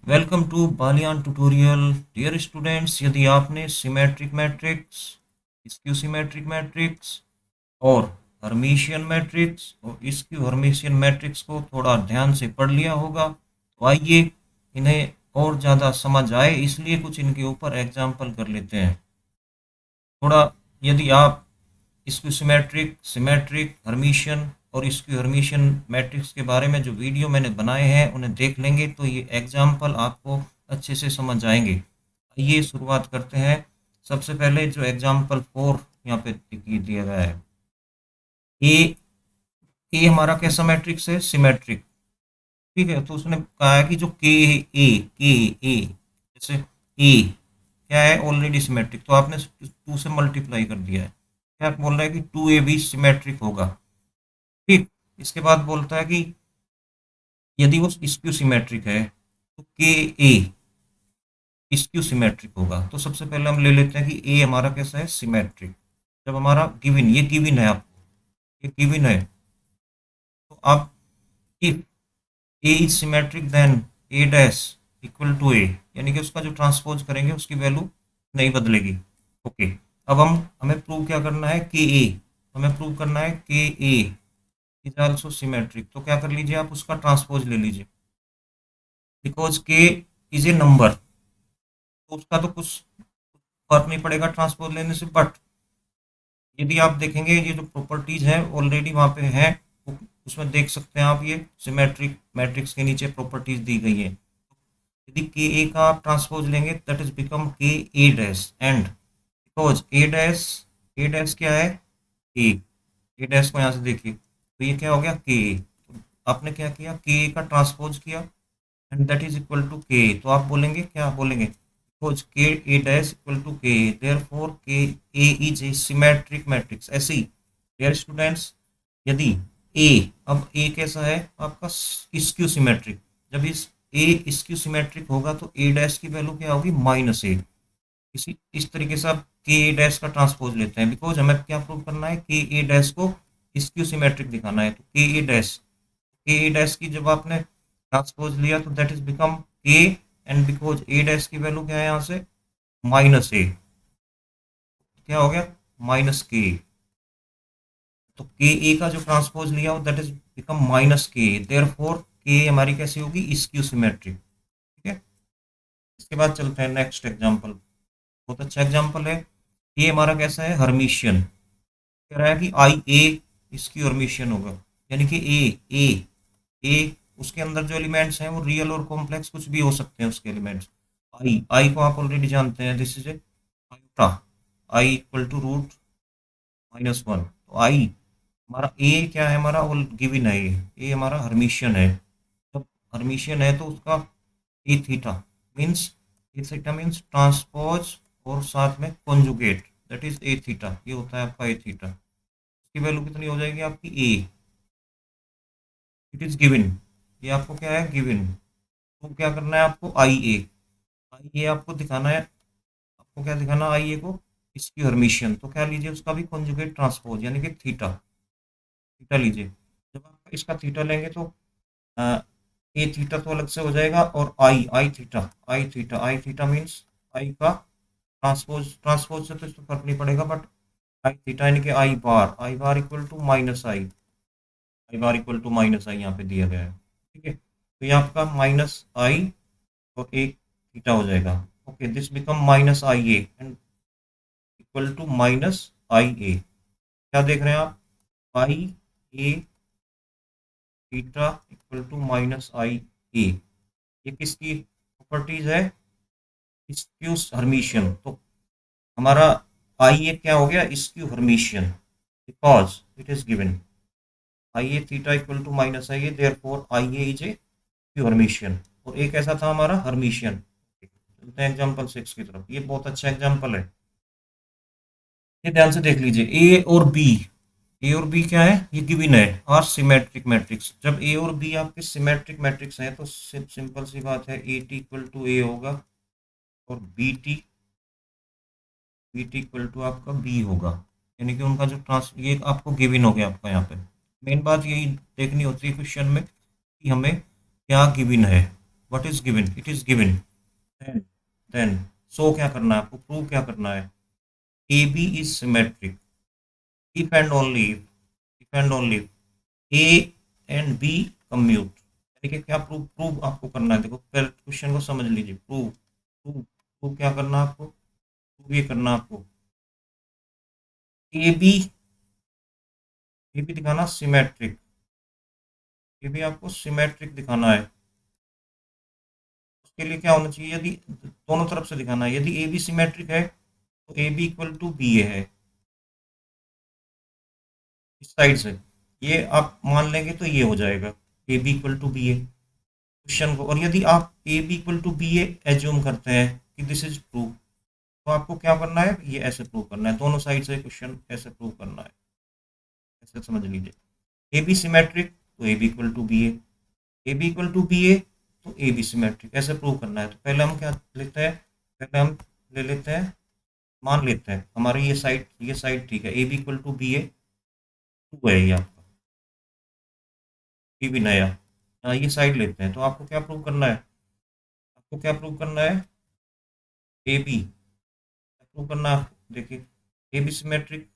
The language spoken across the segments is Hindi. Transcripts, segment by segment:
Welcome to Baliyan tutorial. Dear students, यदि आपने symmetric matrix, skew symmetric matrix और हर्मिशियन मैट्रिक्स और स्क्यू हर्मिशियन मैट्रिक्स को थोड़ा ध्यान से पढ़ लिया होगा, तो आइए इन्हें और ज़्यादा समझ आए इसलिए कुछ इनके ऊपर एग्जाम्पल कर लेते हैं। थोड़ा यदि आप स्क्यू सिमेट्रिक, सिमेट्रिक, हर्मिशियन और स्क्यू हर्मिशियन मैट्रिक्स के बारे में जो वीडियो मैंने बनाए हैं उन्हें देख लेंगे तो ये एग्जाम्पल आपको अच्छे से समझ आएंगे। आइए शुरुआत करते हैं। सबसे पहले जो एग्जाम्पल 4 यहाँ पे दिया गया है, ए ए हमारा कैसा मैट्रिक्स है? सिमेट्रिक। ठीक है, तो उसने कहा है कि जो के ए जैसे ए क्या है? ऑलरेडी सिमेट्रिक, तो आपने 2 से मल्टीप्लाई कर दिया है। क्या बोल रहा है कि 2a भी सिमेट्रिक होगा। ठीक। इसके बाद बोलता है कि यदि वो स्क्यू सिमेट्रिक है तो के ए स्क्यू सिमेट्रिक होगा। तो सबसे पहले हम ले लेते हैं कि ए हमारा कैसा है? सिमेट्रिक। जब हमारा गिवन, ये गिवन है आपको, ये गिवन है, तो आप if A is symmetric then A dash equal to A, यानी कि उसका जो ट्रांसपोज करेंगे उसकी वैल्यू नहीं बदलेगी। ओके। अब हमें प्रूव क्या करना है? के ए, हमें प्रूव करना है के ए इज आल्सो सिमेट्रिक। तो क्या कर लीजिए, आप उसका ट्रांसपोज ले लीजिए। बिकॉज के इज ए नंबर, तो उसका तो कुछ फर्क नहीं पड़ेगा ट्रांसपोज लेने से। बट यदि आप देखेंगे ये जो प्रॉपर्टीज हैं ऑलरेडी वहाँ पे हैं, उसमें देख सकते हैं आप, ये सिमेट्रिक मैट्रिक्स के नीचे प्रॉपर्टीज दी गई है। यदि के ए का आप ट्रांसपोज लेंगे दैट इज बिकम के A dash, and because A dash क्या है? ए ए डैश को यहाँ से देखिए, तो ये क्या हो गया? के ए। आपने क्या किया? के ए का ट्रांसपोज किया and that is equal to K. तो आप बोलेंगे, क्या बोलेंगे? Because K A dash equal to K, therefore K A is a symmetric matrix. ऐसे ही डियर स्टूडेंट्स, यदि ए, अब ए कैसा है आपका? Skew symmetric. जब ए स्क्यू सिमेट्रिक होगा तो ए डैश की वैल्यू क्या होगी? माइनस ए। इस तरीके से आप के ए डैश का ट्रांसपोज लेते हैं, बिकॉज हमें क्या प्रूव करना है? के ए डैश को स्क्यू सिमेट्रिक दिखाना है। तो के ए डैश की जब आपने ट्रांसपोज लिया तो दैट इज बिकम के, एंड बिकॉज ए डैश की वैल्यू क्या है यहाँ से? माइनस ए। क्या हो गया? माइनस के। तो के ए का जो ट्रांसपोज लिया हो दैट इज बिकम माइनस के, देयरफॉर के हमारी कैसी होगी? Skew symmetric. ठीक है। इसके बाद चलते हैं नेक्स्ट एग्जांपल। बहुत अच्छा एग्जांपल है। ये हमारा कैसा है? हर्मिशियन। कह रहा है कि आई ए स्क्यू हर्मिशियन होगा, यानी कि ए उसके अंदर जो एलिमेंट्स हैं वो रियल और कॉम्प्लेक्स कुछ भी हो सकते हैं उसके एलिमेंट्स। आई को आप ऑलरेडी जानते हैं, this is a iota, I equal to root -1। तो आई हमारा ए क्या है? हमारा वो गिवन है, ए हमारा हर्मिशियन है। जब हर्मिशियन है तो उसका ए थीटा मीन्स, ए थीटा मीन्स ट्रांसपोज और साथ में conjugate, that is a theta. ये होता है आपका ए थीटा। इसकी वैल्यू कितनी हो जाएगी आपकी? ए। इट इज गिवन, ये आपको क्या है? गिवन। तो क्या करना है आपको? आई ए आपको दिखाना है। आपको क्या दिखाना? आई ए को इसकी हर्मिशियन। तो क्या लीजिए? उसका भी कॉन्जुगेट ट्रांसपोज, यानी कि थीटा। थीटा लीजिए। जब आप इसका थीटा लेंगे तो ए थीटा तो अलग से हो जाएगा, और आई थीटा मीन्स आई का ट्रांसपोज से तो इसको फर्क नहीं पड़ेगा, बट आई थीटा यानी कि आई बार इक्वल टू माइनस आई यहाँ पे दिया गया है। ठीक है, तो ये आपका माइनस आई और एक थीटा हो जाएगा। Okay, this become minus i A and equal to minus i A. क्या देख रहे हैं आप? I A theta equal to minus i A. ये किसकी प्रॉपर्टीज है? Skew Hermitian. तो हमारा आई ए क्या हो गया? Skew Hermitian, because it is given i A theta equal to minus i A, therefore i A is a skew Hermitian. और एक ऐसा था हमारा हर्मिशियन। चलते हैं एग्जांपल 6 की तरफ। ये बहुत अच्छा एग्जांपल है, ये ध्यान से देख लीजिए। ए और बी क्या है? ये गिवन है, आर सिमेट्रिक मैट्रिक्स। जब ए और बी आपके सिमेट्रिक मैट्रिक्स हैं तो सिंपल सी बात है, ए टी इक्वल टू ए होगा और बी टी इक्वल टू आपका बी होगा। यानी कि उनका जो ये आपको गिवन हो गया आपका। यहाँ पे मेन बात यही देखनी होती है क्वेश्चन में कि हमें क्या गिवन है। What is given, it is given, then so क्या करना है आपको, प्रूव क्या करना है, A B is symmetric if and only if and only A and B commute. यानी कि क्या प्रूव, प्रूव आपको करना है, देखो पहले क्वेश्चन को समझ लीजिए, प्रूव प्रूव प्रूव क्या करना है आपको, प्रूव ये करना है आपको, ए बी, ए बी दिखाना सिमेट्रिक, ये भी आपको सिमेट्रिक दिखाना है। उसके लिए क्या होना चाहिए, यदि दोनों तरफ से दिखाना है, यदि ए बी सिमेट्रिक है तो A B equal to B A है इस साइड से, ये आप मान लेंगे तो ये हो जाएगा A B equal to B A question को। और यदि आप A B equal to B A assume करते हैं कि दिस इज प्रूव, तो आपको क्या करना है, ये ऐसे प्रूव करना है, दोनों साइड से क्वेश्चन ऐसे प्रूव करना है, ऐसे समझ लीजिए। ए बी सिमेट्रिक तो A B equal to B A B equal to B A तो ए बी सिमेट्रिक, ऐसे प्रूव करना है। तो पहले हम क्या लेते हैं, पहले हम ले लेते हैं, मान लेते हैं हमारी ये साइड ठीक है, A B equal to B A टू है ये आपका, ये भी नया। ये साइड लेते हैं, तो आपको क्या प्रूव करना है, आपको क्या प्रूव करना है, ए बी प्रूव करना है। देखिए A B symmetric,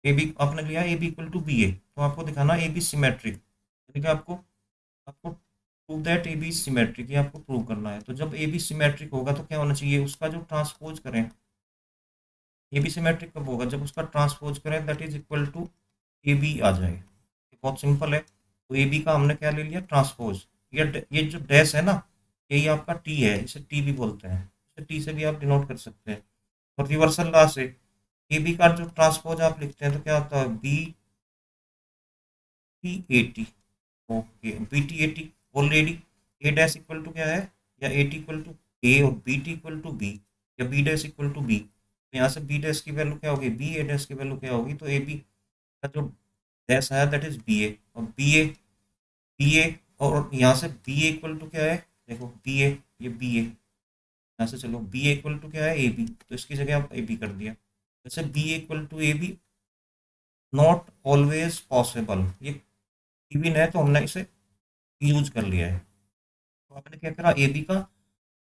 A B आपने लिया A B equal to B A, तो आपको दिखाना ए बी सिमेट्रिक, ठीक है, आपको आपको prove that A B symmetric, ये आपको प्रूव करना है। तो जब ए बी सिमेट्रिक होगा तो क्या होना चाहिए, उसका जो ट्रांसपोज करें, ए बी सिमेट्रिक कब होगा, जब उसका ट्रांसपोज करें that is equal to A B आ जाए। ये बहुत सिंपल है। तो ए बी का हमने क्या ले लिया, ट्रांसपोज। ये जो डैश है ना, यही आपका टी है, इसे टी भी बोलते हैं, इसे टी से भी आप डिनोट कर सकते हैं। और रिवर्सल लॉ से ए बी का जो ट्रांसपोज आप लिखते हैं तो क्या होता है, B T A T, okay B T A T. Already A dash equal to क्या है, या A T equal to A और B T equal to B, या B dash equal to B. तो यहाँ से बी डैश की वैल्यू क्या होगी, बी ए डैश की वैल्यू क्या होगी, तो ए बी का जो डैश है दैट इज बी ए, और बी ए और यहाँ से बी ए इक्वल टू क्या है, देखो बी ए, ये बी ए, यहाँ से चलो बी ए इक्वल टू क्या है, ए बी, तो इसकी जगह आप ए बी कर दिया। जैसे B A equal to A B not always possible, ये इवन है तो हमने इसे यूज कर लिया है। तो आपने क्या करा, ए बी का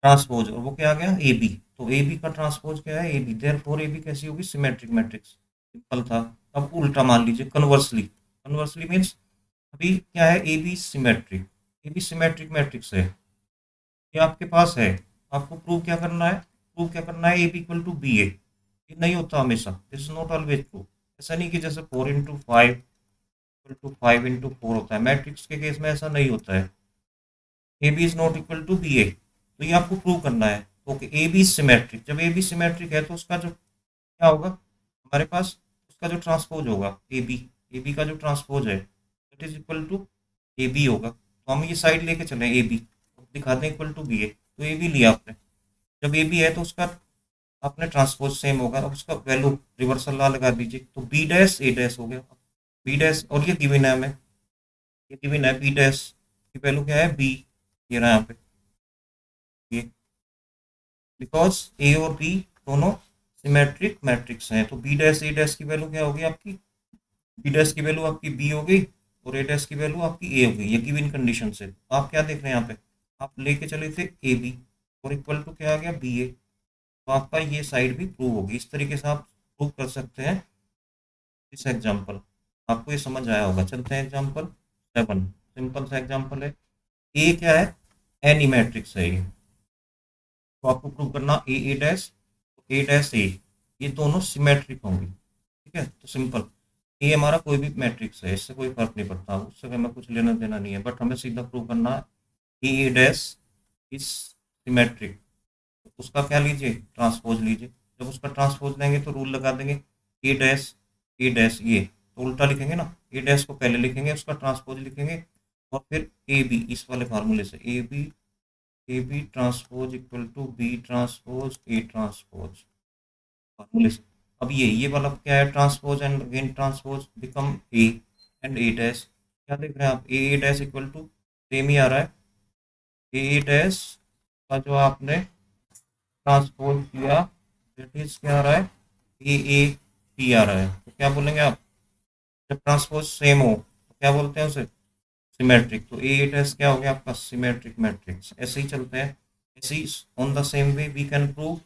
ट्रांसपोज, और वो क्या आ गया, ए बी। तो ए बी का ट्रांसपोज क्या है, A B, therefore A B कैसी होगी, सिमेट्रिक मैट्रिक्स। सिंपल था। अब उल्टा मान लीजिए, कन्वर्सली, कन्वर्सली मीन्स अभी क्या है, A B symmetric, A B symmetric matrix है, ये आपके पास है। आपको प्रूव क्या करना है, प्रूव क्या करना है, A B equal to B A. ये नहीं होता हमेशा, this is not always true. ऐसा नहीं कि जैसे 4 इंटू 5 इक्वल टू 5 इंटू 4 होता है, मैट्रिक्स के केस में ऐसा नहीं होता है। A B is not equal to B A, तो ये आपको प्रूव करना है। ओके ए बी सिमेट्रिक, जब ए बी सिमेट्रिक है तो उसका जो क्या होगा हमारे पास, उसका जो ट्रांसपोज होगा ए बी का जो ट्रांसपोज है it is equal to A B होगा। तो हम ये साइड लेके चले ए बी, दिखा दें इक्वल टू बी ए, तो ए बी लिया आपने, जब ए बी है तो उसका अपने ट्रांसपोज सेम होगा, अब उसका वैल्यू रिवर्सल ला लगा दीजिए, तो बी डैश ए डैश हो गया, बी डैश, और ये गिवन है हमें, ये गिवन है बी डैश की वैल्यू क्या है, बी, ये रहा यहाँ पे, ये बिकॉज ए और बी दोनों सिमेट्रिक मैट्रिक्स हैं, तो बी डैश ए डैश की वैल्यू क्या होगी आपकी, बी डैश की वैल्यू आपकी बी हो गई, और ए डैश की वैल्यू आपकी ए हो गई, ये गिवन कंडीशन से। आप क्या देख रहे हैं यहाँ पे, आप लेके चले थे ए बी, और इक्वल टू क्या आ गया, बी ए। तो आपका ये साइड भी प्रूव होगी, इस तरीके से आप प्रूव कर सकते हैं इस एग्जाम्पल। आपको ये समझ आया होगा। चलते हैं एग्जाम्पल 7, सिंपल सा एग्जाम्पल है। ए क्या है, एनी मैट्रिक्स है ये, तो आपको प्रूव करना ए डैश, ए डैश ए, ये दोनों सिमेट्रिक होंगे, ठीक है। तो सिंपल, ए हमारा कोई भी मैट्रिक्स है, इससे कोई फर्क नहीं पड़ता, उससे हमें कुछ लेना देना नहीं है, बट हमें सीधा प्रूव करना है ए डैश इज सिमेट्रिक। उसका क्या लीजिए, ट्रांसपोज लीजिए। जब उसका ट्रांसपोज लेंगे तो रूल लगा देंगे, ए डैश ये, तो उल्टा लिखेंगे ना, ए डैश को पहले लिखेंगे, उसका ट्रांसपोज लिखेंगे, और फिर ए बी, इस वाले फार्मूले से A B transpose equal to B transpose A transpose फार्मूले से। अब ये वाला क्या है, transpose and again transpose become A and A dash. क्या देख रहे हैं आप, A dash equal to same ही आ रहा है, ए डैश का जो आपने ट्रांसपोज किया दैट इज क्या आ रहा है, ए टी आ रहा है। तो क्या बोलेंगे आप, जब ट्रांसपोज सेम हो तो क्या बोलते हैं उसे, सिमेट्रिक, तो ए डैश क्या हो गया आपका सिमेट्रिक मैट्रिक्स। ऐसे ही चलते हैं, ऐसे ही on the same way we can prove,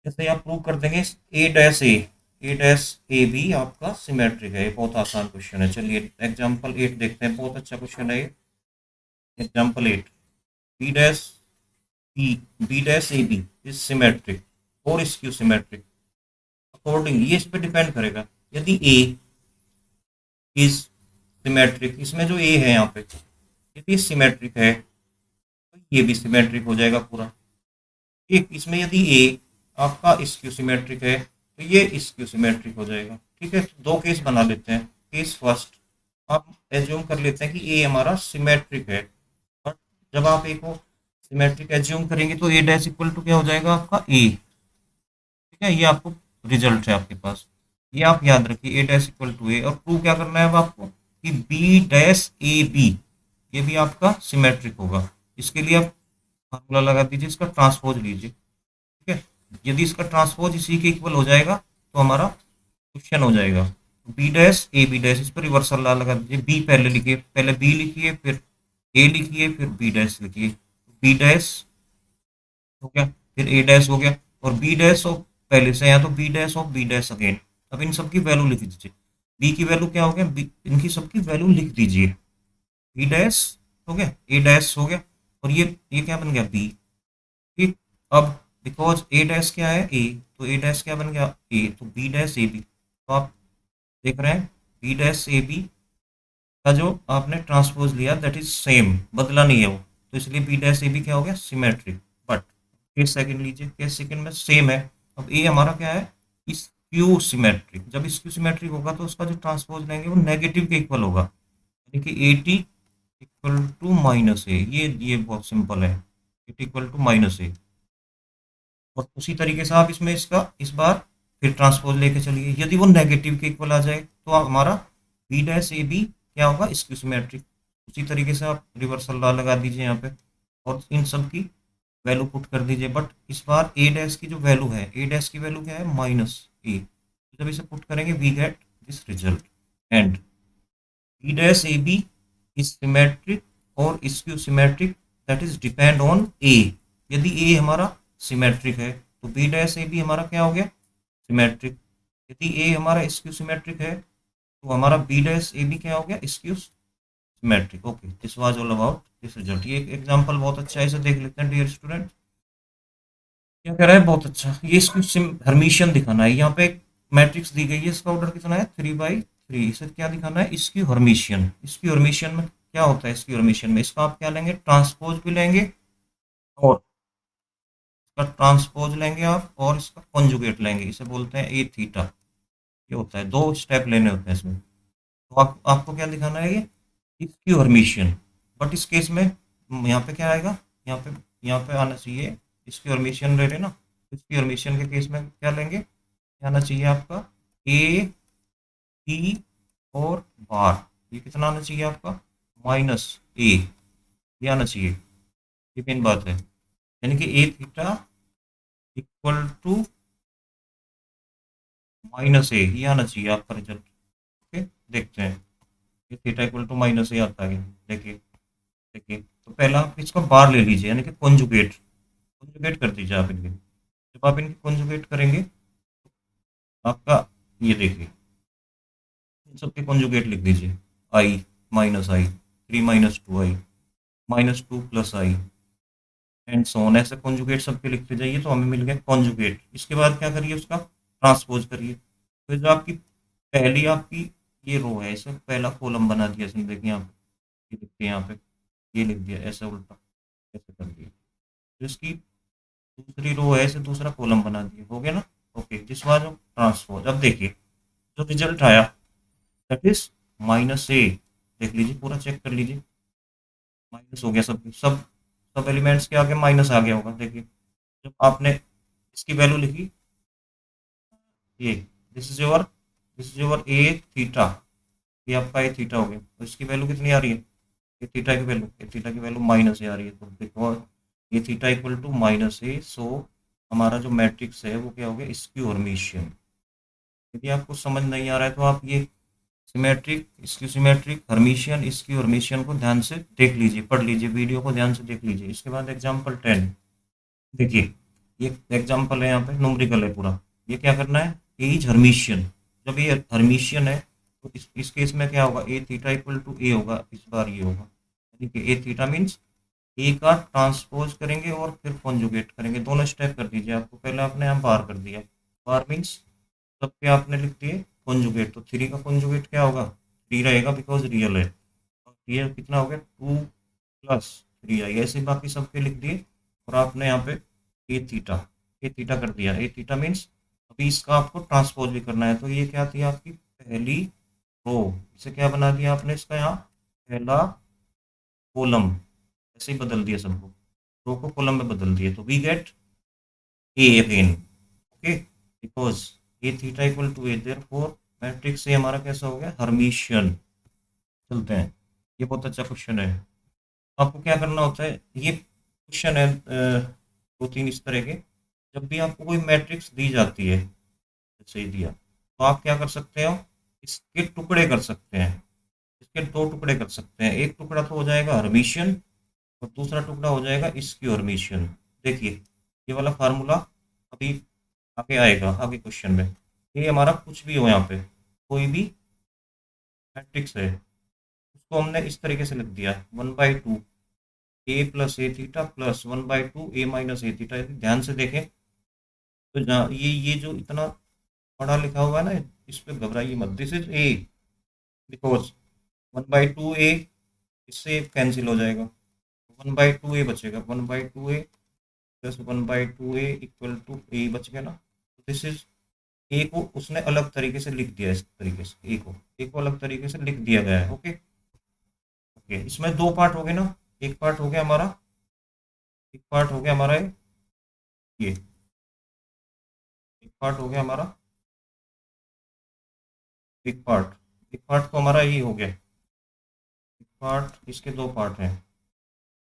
जैसे आप प्रूव कर देंगे ए डैश ए भी आपका सिमेट्रिक है। ये बहुत आसान क्वेश्चन है। चलिए एग्जाम्पल 8 देखते हैं, बहुत अच्छा क्वेश्चन है ये। Example 8, B dash B B dash A B is symmetric और स्क्यू सिमेट्रिक अकॉर्डिंगली। ये इस पे डिपेंड करेगा, यदि ए इज सिमेट्रिक, इसमें जो ए है यहाँ पे यदि सिमेट्रिक है तो ये भी सिमेट्रिक हो जाएगा पूरा। एक इसमें यदि ए आपका स्क्यू सिमेट्रिक है तो ये स्क्यू सिमेट्रिक हो जाएगा। ठीक है, तो दो केस बना लेते हैं। केस फर्स्ट, आप एज्यूम कर लेते हैं कि ए हमारा सिमेट्रिक है, बट जब आप ए को सिमेट्रिक एज्यूम करेंगे तो ए डैश इक्वल टू क्या हो जाएगा आपका ए। ठीक है, ये आपको रिजल्ट है आपके पास, ये आप याद रखिए, ए डैश इक्वल टू ए। और प्रूव क्या करना है अब आपको कि बी डैश ए बी ये भी आपका सिमेट्रिक होगा। इसके लिए आप फार्मूला लगा दीजिए, इसका ट्रांसपोज लीजिए। ठीक है, यदि इसका ट्रांसपोज इसी के इक्वल हो जाएगा तो हमारा क्वेश्चन हो जाएगा। B dash A B dash, इस पर रिवर्सल ला लगा दीजिए। बी पहले लिखिए, पहले बी लिखिए, फिर ए लिखिए, फिर बी डैश लिखिए। बी डैश हो गया, फिर ए डैश हो गया, और बी डैश ऑफ पहले से है तो B dash of B dash again. अब इन सब की वैल्यू लिख दीजिए। बी की वैल्यू क्या हो गया, इनकी सबकी वैल्यू लिख दीजिए। बी डैश हो गया, ए डैश हो गया, और ये क्या बन गया बी। ठीक, अब बिकॉज ए डैश क्या है ए, तो ए डैश क्या बन गया ए, तो बी डैश ए बी। तो आप देख रहे हैं बी डैश ए बी का जो आपने ट्रांसपोज लिया दैट इज सेम, बदला नहीं है वो, तो इसलिए बी डैश ए बी क्या हो गया सिमेट्रिक। बट केस सेकंड लीजिए, केस सेकंड में सेम है। अब ए हमारा क्या है स्क्यू सिमेट्रिक। जब स्क्यू सिमेट्रिक होगा तो उसका जो ट्रांसपोज लेंगे वो नेगेटिव के इक्वल होगा, यानी कि A T equal to minus A. ये बहुत सिंपल है, A T equal to minus A. और उसी तरीके से आप इसमें इसका इस बार फिर ट्रांसपोज लेके चलिए, यदि वो नेगेटिव के इक्वल आ जाए तो हमारा बी डैश ए बी क्या होगा स्क्यू सिमेट्रिक। उसी तरीके से आप रिवर्सल लॉ लगा दीजिए यहाँ पे, और इन सब की वैल्यू पुट कर दीजिए। बट इस बार ए डैश की जो वैल्यू है, ए डैश की वैल्यू क्या है माइनस ए, जब इसे पुट करेंगे we get this result. And B dash A B is symmetric और skew symmetric, that is depend on A. यदि ए हमारा सिमेट्रिक है तो बी डैश ए बी हमारा क्या हो गया सिमेट्रिक। यदि ए हमारा स्क्यू सिमेट्रिक है तो हमारा बी डैश ए बी क्या हो गया skew symmetric. Okay, this was all about this result. ये एक एग्जांपल बहुत अच्छा है, इसे देख लेते हैं डियर स्टूडेंट। क्या कह रहा है बहुत अच्छा, ये इसको हर्मिशियन दिखाना है। यहाँ पे एक मैट्रिक्स दी गई है, इसका ऑर्डर कितना है 3/3। इसे क्या दिखाना है इसकी हर्मिशियन। इसकी हर्मिशियन में क्या होता है, इसकी हर्मिशियन में इसका आप क्या लेंगे ट्रांसपोज भी लेंगे, और इसका ट्रांसपोज लेंगे आप, और इसका कॉन्जुगेट लेंगे। इसे बोलते हैं ए थीटा। ये होता है, दो स्टेप लेने होते हैं इसमें। तो आपको क्या दिखाना है ये इसकी हर्मिशियन। बट इस केस में यहाँ पे क्या आएगा, यहाँ पे आना चाहिए इसकी हर्मिशियन ले लेना। इसकी हर्मिशियन के केस में क्या लेंगे, क्या आना चाहिए आपका ए टी और बार। ये कितना आना चाहिए आपका माइनस ए, ये आना चाहिए। ये मेन बात है, यानी कि ए theta equal to minus A, ये आना चाहिए आपका रिजल्ट। ओके, देखते हैं ये थीटा इक्वल टू माइनस ए आता है। देखिए देखिए, तो पहला आप इसका बार ले लीजिए, यानी कि कॉन्जुगेट कॉन्जुगेट कर दीजिए आप इनके। जब आप इनकी कॉन्जुगेट करेंगे आपका ये देखिए इन सबके कॉन्जुगेट लिख दीजिए। I minus i, 3 - 2 i, -2 + i, and so on. ऐसे कॉन्जुगेट सबके लिखते जाइए तो हमें मिल गया कॉन्जुगेट। इसके बाद क्या करिए उसका ट्रांसपोज करिए। तो जो आपकी पहली आपकी ये रो है, इसे पहला कॉलम बना दिया इसने। देखिए यहाँ पे ये लिख दिया, यहाँ पे ये लिख दिया, ऐसे उल्टा ऐसे कर दिया। जो इसकी दूसरी रो है इसे दूसरा कॉलम बना दिया, हो गया ना। ओके, जिस बार जो ट्रांसपोज, अब देखिए जो रिजल्ट आया दैट इज माइनस ए। देख लीजिए पूरा चेक कर लीजिए, माइनस हो गया सब सब सब एलिमेंट्स के आगे माइनस आ गया होगा। देखिए जब आपने इसकी वैल्यू लिखी ये, this is your A theta, ये आपका ए थीटा हो गया। तो इसकी वैल्यू कितनी आ रही है, ए थीटा की वैल्यू माइनस ए आ रही है। तो because A theta equal to minus A, so हमारा जो मैट्रिक्स है वो क्या हो गया स्क्यू हर्मिशियन। यदि आपको समझ नहीं आ रहा है तो आप ये symmetric, skew symmetric, Hermitian, skew Hermitian को ध्यान से देख लीजिए, पढ़ लीजिए, वीडियो को ध्यान से देख लीजिए। इसके बाद एग्जाम्पल 10 देखिए, ये एग्जाम्पल है, यहाँ पे न्यूमेरिकल है पूरा। ये क्या करना है, ए इज हर्मिशियन। जब ये हर्मिशियन है तो इस केस में क्या होगा, ए थीटा इक्वल टू ए होगा, इस बार ये होगा, यानी कि ए थीटा मीन्स ए का ट्रांसपोज करेंगे और फिर कॉन्जुगेट करेंगे। दोनों स्टेप कर दीजिए, आपको पहले आपने यहाँ बार कर दिया, बार मीन्स सबके आपने लिख दिए कॉन्जुगेट। तो थ्री का कॉन्जुगेट क्या होगा, थ्री रहेगा बिकॉज रियल है। रियल कितना हो गया, टू प्लस थ्री आई, ऐसे बाकी सबके लिख दिए। और आपने यहाँ पे ए थीटा कर दिया। ए थीटा मीन्स अभी इसका आपको ट्रांसपोज भी करना है। तो ये क्या थी आपकी पहली रो, इसे क्या बना दिया आपने, इसका यहाँ पहला कॉलम, ऐसे ही बदल दिया सबको, रो को कॉलम में बदल दिए। तो we get A again, okay, because A theta equal to A, therefore matrix A हमारा कैसा हो गया, हर्मिशियन। चलते हैं, ये बहुत अच्छा क्वेश्चन है। आपको क्या करना होता है, ये क्वेश्चन है दो तीन इस तरह के। जब भी आपको कोई मैट्रिक्स दी जाती है, जैसे ही दिया, तो आप क्या कर सकते हो, इसके टुकड़े कर सकते हैं। इसके दो टुकड़े कर सकते हैं, एक टुकड़ा तो हो जाएगा हर्मिशियन और दूसरा टुकड़ा हो जाएगा इसकी हर्मिशियन। देखिए, ये वाला फार्मूला अभी आगे आएगा, आगे क्वेश्चन में। ये हमारा कुछ भी हो, यहाँ पे कोई भी मैट्रिक्स है, उसको हमने इस तरीके से लिख दिया, 1/2 ए प्लस ए थीटा प्लस 1/2 ए माइनस ए थीटा। ध्यान से देखें तो जहाँ ये जो इतना बड़ा लिखा हुआ है ना, इस पे घबराइए मत, दिस इज ए, बिकॉज 1/2 ए, इससे कैंसिल हो जाएगा, 1/2 ए बचेगा, 1/2 ए प्लस 1/2 ए इक्वल टू ए बच गया ना। दिस इज ए को उसने अलग तरीके से लिख दिया, इस तरीके से ए को अलग तरीके से लिख दिया गया है। ओके ओके, इसमें दो पार्ट हो गए ना, एक पार्ट हो गया हमारा, एक पार्ट हो गया हमारा ये, एक पार्ट हो गया हमारा, एक पार्ट तो हमारा ये हो गया, एक पार्ट, इसके दो पार्ट हैं,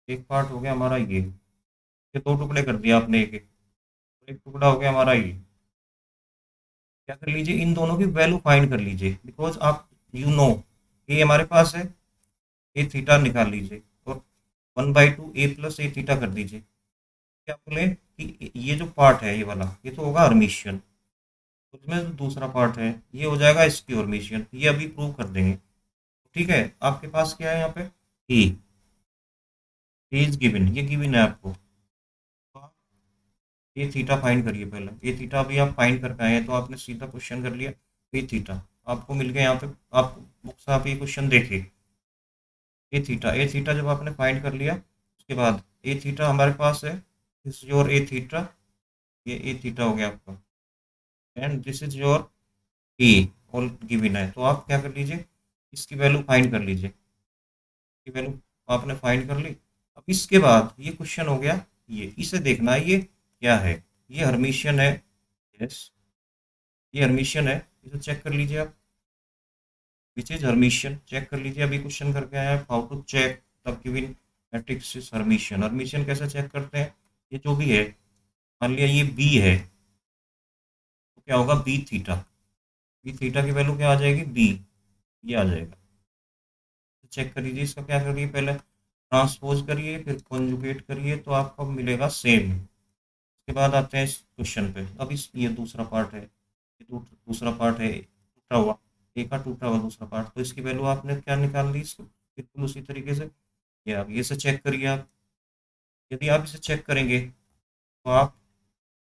एक पार्ट हो गया हमारा ये दो टुकड़े कर दिया आपने, एक टुकड़ा हो गया हमारा ये। क्या कर लीजिए, इन दोनों की वैल्यू फाइंड कर लीजिए, बिकॉज आप यू नो ये हमारे पास है, ए थीटा निकाल लीजिए और 1/2 ए प्लस ए थीटा कर दीजिए। क्या बोले कि ये जो पार्ट है ये वाला, ये तो होगा हर्मिशियन, उसमें जो दूसरा पार्ट है ये हो जाएगा इसकी हर्मिशियन। ये अभी प्रूव कर देंगे, ठीक है। आपके पास क्या है यहाँ पे, ए, इज गिवन, ये गिवन है आपको। तो आप ए थीटा फाइंड करिए पहले, ए थीटा अभी आप फाइंड करके आए हैं, तो आपने सीधा क्वेश्चन कर लिया, ए थीटा आपको मिल गया यहाँ पे। आप बुक से आप ये क्वेश्चन देखिए, ए थीटा जब आपने फाइंड कर लिया, उसके बाद ए थीटा हमारे पास है, this is your A theta, ये ए थीटा हो गया आपका, and this is your A, all given है। तो आप क्या कर लीजिए, इसकी वैल्यू फाइंड कर लीजिए, इसकी वैल्यू आपने फाइंड कर ली। अब इसके बाद ये क्वेश्चन हो गया, ये इसे देखना है, ये क्या है, ये हर्मिशियन है, यस ये हर्मिशियन है, इसे चेक कर लीजिए आप, विच इज हर्मिशियन, चेक कर लीजिए। अभी क्वेश्चन करके आया है, how to check the given matrix is Hermitian. Hermitian कैसे चेक करते हैं, ये जो भी है, मान लिया ये बी है, तो क्या होगा, बी थीटा की वैल्यू क्या आ जाएगी, बी, ये आ जाएगा। चेक कर लीजिए, इसका क्या करिए, पहले ट्रांसपोज करिए फिर कॉन्जुगेट करिए, तो आपको मिलेगा सेम। उसके बाद आते हैं इस क्वेश्चन पे। अब इस ये दूसरा पार्ट है, ये दूसरा पार्ट है टूटा हुआ, ए का टूटा हुआ दूसरा पार्ट, तो इसकी वैल्यू आपने क्या निकाल ली, इसको बिल्कुल उसी तरीके से। ये आप ये से चेक करिए आप, यदि आप इसे चेक करेंगे तो आप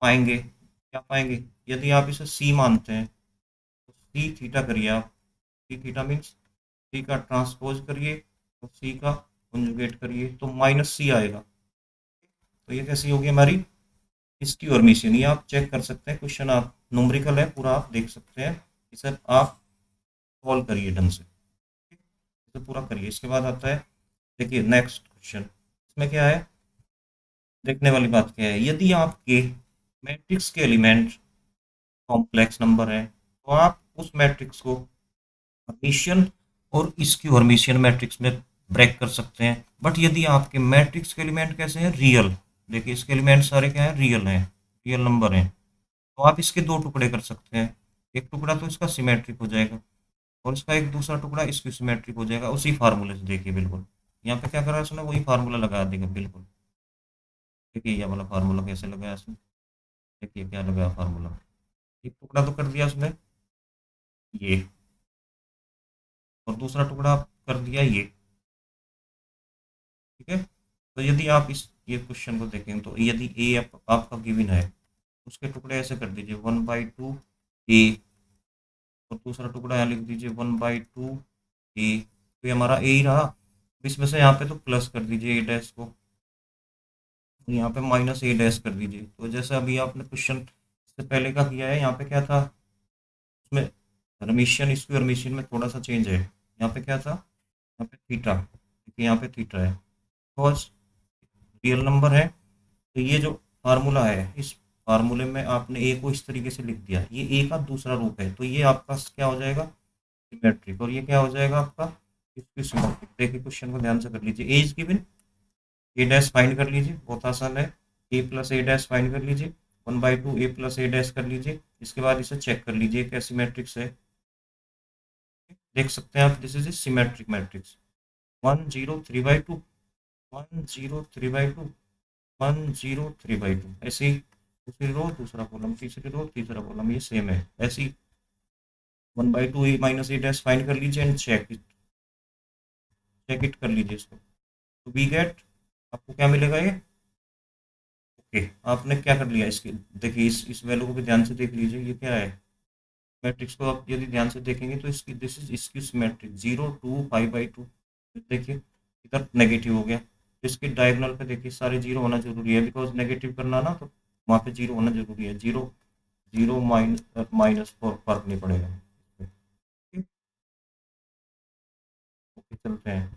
पाएंगे, क्या पाएंगे, यदि आप इसे सी मानते हैं तो सी थीटा करिए आप, सी थीटा मीन्स सी का ट्रांसपोज करिए और सी का कंजुगेट करिए, तो माइनस सी आएगा। तो ये कैसी होगी हमारी इसकी और मिशन, ये आप चेक कर सकते हैं, क्वेश्चन आप न्यूमेरिकल है पूरा, आप देख सकते हैं, इसे आप सॉल्व करिए ढंग से, इसे पूरा करिए। इसके बाद आता है, देखिए नेक्स्ट क्वेश्चन, इसमें क्या है, देखने वाली बात क्या है, यदि आपके मैट्रिक्स के एलिमेंट कॉम्प्लेक्स नंबर है, तो आप उस मैट्रिक्स को हर्मिशियन और इसकी हर्मिशियन मैट्रिक्स में ब्रेक कर सकते हैं। बट यदि आपके मैट्रिक्स के एलिमेंट कैसे हैं, रियल, देखिए इसके एलिमेंट सारे क्या हैं, रियल हैं, रियल नंबर हैं, तो आप इसके दो टुकड़े कर सकते हैं। एक टुकड़ा तो इसका सिमेट्रिक हो जाएगा, और इसका एक दूसरा टुकड़ा स्क्यू सिमेट्रिक हो जाएगा उसी फार्मूले से। देखिए बिल्कुल यहाँ पे क्या करा है उसने, वही फार्मूला लगा देगा बिल्कुल। देखिए ये वाला फार्मूला कैसे लगाया उसने, देखिए क्या लगाया फार्मूला। एक टुकड़ा तो कर दिया उसने ये, और दूसरा टुकड़ा कर दिया ये। ठीक है, तो यदि आप इस ये क्वेश्चन को देखें तो यदि ए आपका गिवन है, उसके टुकड़े ऐसे कर दीजिए 1/2 ए, और दूसरा टुकड़ा यहाँ लिख दीजिए 1/2 ए। तो ये हमारा ए ही रहा। अब इसमें से यहाँ पे तो प्लस कर दीजिए ए डैश को, यहाँ पे माइनस ए डैश कर दीजिए। तो जैसे अभी आपने क्वेश्चन से पहले का किया है, यहाँ पे क्या था उसमें, हर्मिशियन स्क्वायर हर्मिशियन में थोड़ा सा चेंज है। यहाँ पे क्या था, यहाँ पे थीटा, देखिए यहाँ पे थीटा है, बिकॉज रियल नंबर है। तो ये जो फार्मूला है, इस फार्मूले में आपने ए को इस तरीके से लिख दिया, ये ए का दूसरा रूप है, तो ये आपका क्या हो जाएगा, सिमेट्रिक। और ये क्या हो जाएगा आपका, इसकी सिमेट्रिक। देखिए क्वेश्चन को ध्यान से कर लीजिए, A is given, A dash find कर लीजिए, बहुत आसान है। A plus A dash find कर लीजिए, 1/2 ए प्लस ए डैश कर लीजिए। इसके बाद इसे चेक कर लीजिए क्या सिमेट्रिक्स है। देख सकते हैं आप, this is a symmetric matrix. 103/2, 103/2, 103/2, ऐसे ही दूसरी रो दूसरा कॉलम, तीसरी रो तीसरा कॉलम, ये सेम है ऐसे ही। 1/2 ए माइनस ए डैश फाइंड कर लीजिए एंड चेक इट कर लीजिए इसको, तो वी गेट, आपको क्या मिलेगा ये। ओके, आपने क्या कर लिया इसके, देखिए इस वैल्यू को भी ध्यान से देख लीजिए, ये क्या है, मैट्रिक्स को आप यदि ध्यान से देखेंगे तो इसकी दिस इज इसकी सिमेट्रिक 0, 2, 5/2। देखिए इधर नेगेटिव हो गया, तो इसके डायगोनल पे देखिए सारे जीरो होना जरूरी है, बिकॉज नेगेटिव करना ना, तो वहाँ पे जीरो होना जरूरी है। जीरो, जीरो माइनस फोर, फर्क नहीं पड़ेगा। ठीक, ओके चलते हैं।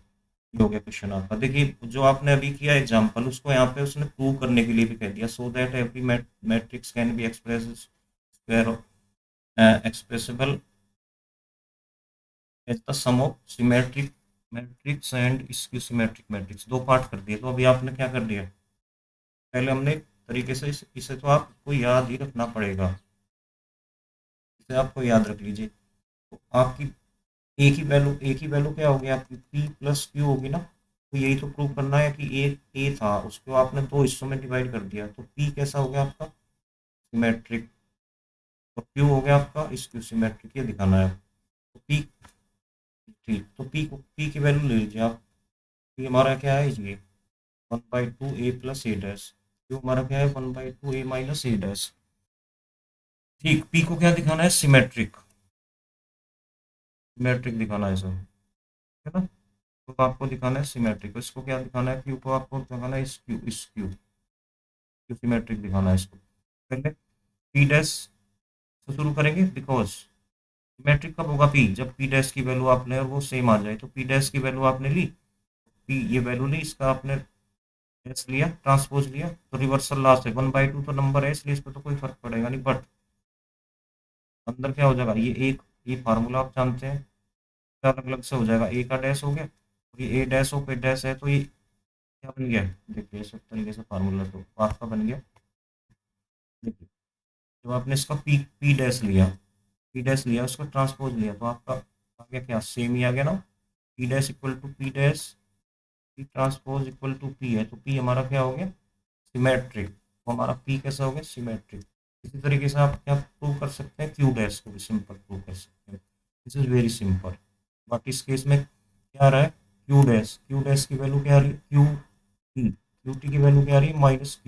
ये हो गया क्वेश्चन आपका। देखिए जो आपने अभी किया एग्जांपल, उसको यहाँ पे उसने प्रूव करने के लिए भी कह दिया, so that every matrix can be square expressible as the sum of symmetric matrix and skew symmetric matrix. दो पार्ट कर दिए, तो अभी आपने क्या कर दिया, पहले हमने एक तरीके से इसे तो आपको याद ही रखना पड़ेगा, इसे आपको याद रख लीजिए। तो आपकी एक ही वैल्यू क्या होगी आपकी, पी प्लस क्यू होगी ना। तो यही तो प्रूव करना है कि एक ए था, उसको आपने दो हिस्सों में डिवाइड कर दिया, तो पी कैसा हो गया आपका, सिमेट्रिक, और क्यू हो गया आपका स्क्यू सिमेट्रिक, ये दिखाना है। तो पी, ठीक, तो पी की वैल्यू ले लीजिए आप। पी हमारा क्या है ये, 1/2 ए प्लस ए डैश। क्यू हमारा क्या है, 1/2 ए माइनस ए डैश। ठीक, पी को क्या दिखाना है, सिमेट्रिक, सिमेट्रिक दिखाना है सर, है ना। तो आपको दिखाना है सिमेट्रिक, इसको क्या दिखाना है, क्यू को आपको दिखाना है स्क्यू क्यू सिमेट्रिक दिखाना है इसको। पहले पी डैश से शुरू करेंगे, बिकॉज सिमेट्रिक कब होगा, पी जब पी डैश की वैल्यू आपने और वो सेम आ जाए। तो पी डैश की वैल्यू आपने ली, पी ये वैल्यू ली, इसका आपने डैश लिया, ट्रांसपोज लिया, तो रिवर्सल लास्ट है। 1/2 तो नंबर है, इसलिए इस पर तो कोई फर्क पड़ेगा नहीं, बट अंदर क्या हो जाएगा, ये एक, ये फार्मूला आप जानते हैं, अलग अलग से हो जाएगा। ए का डैश हो गया, और ये ए डैश हो पे डैश है, तो ये क्या बन गया, देखिए इस तरीके से फार्मूला तो आपका बन गया। देखिए जब आपने इसका पी पी डैश लिया, पी डैश लिया, उसका ट्रांसपोज लिया, तो आपका आ गया क्या, सेम ही आ गया ना। P dash equal to P dash, P transpose equal to P है, तो पी हमारा क्या हो गया, सिमेट्रिक। तो हमारा पी कैसा हो गया, सिमेट्रिक। इसी तरीके से आप क्या प्रूव कर सकते हैं, क्यू डैश को भी सिंपल प्रूव कर सकते हैं। This is very simple. बाकी इस केस में क्या आ रहा है, क्यू डैश की वैल्यू क्या आ रही है, क्यू टी की वैल्यू क्या आ रही है, माइनस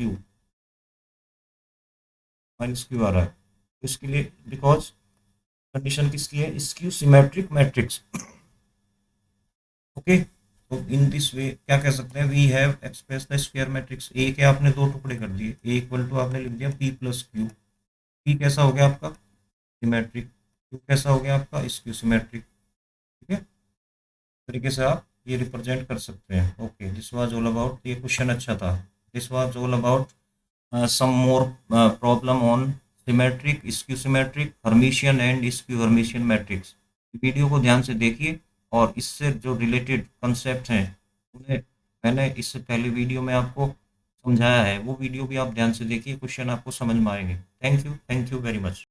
क्यू आ रहा है। तो इसके लिए बिकॉज कंडीशन किसकी है, स्क्यू सिमेट्रिक मैट्रिक्स। ओके, तो इन दिस वे क्या कह सकते हैं, we have express the square matrix. A के आपने दो टुकड़े कर दिए, ए इक्वल टू आपने लिख दिया पी प्लस क्यू। पी कैसा हो गया आपका, सिमेट्रिक, क्यू कैसा हो गया आपका, स्क्यू सिमेट्रिक। ठीक है, तरीके से आप ये रिप्रेजेंट कर सकते हैं। Okay, this was all about, ये क्वेश्चन अच्छा था। This was all about some more problem on symmetric, skew symmetric, Hermitian and skew Hermitian matrix। Video को ध्यान से देखिए, और इससे जो रिलेटेड कंसेप्ट हैं उन्हें मैंने इससे पहले वीडियो में आपको समझाया है, वो वीडियो भी आप ध्यान से देखिए, क्वेश्चन आपको समझ में आएंगे। Thank you very much.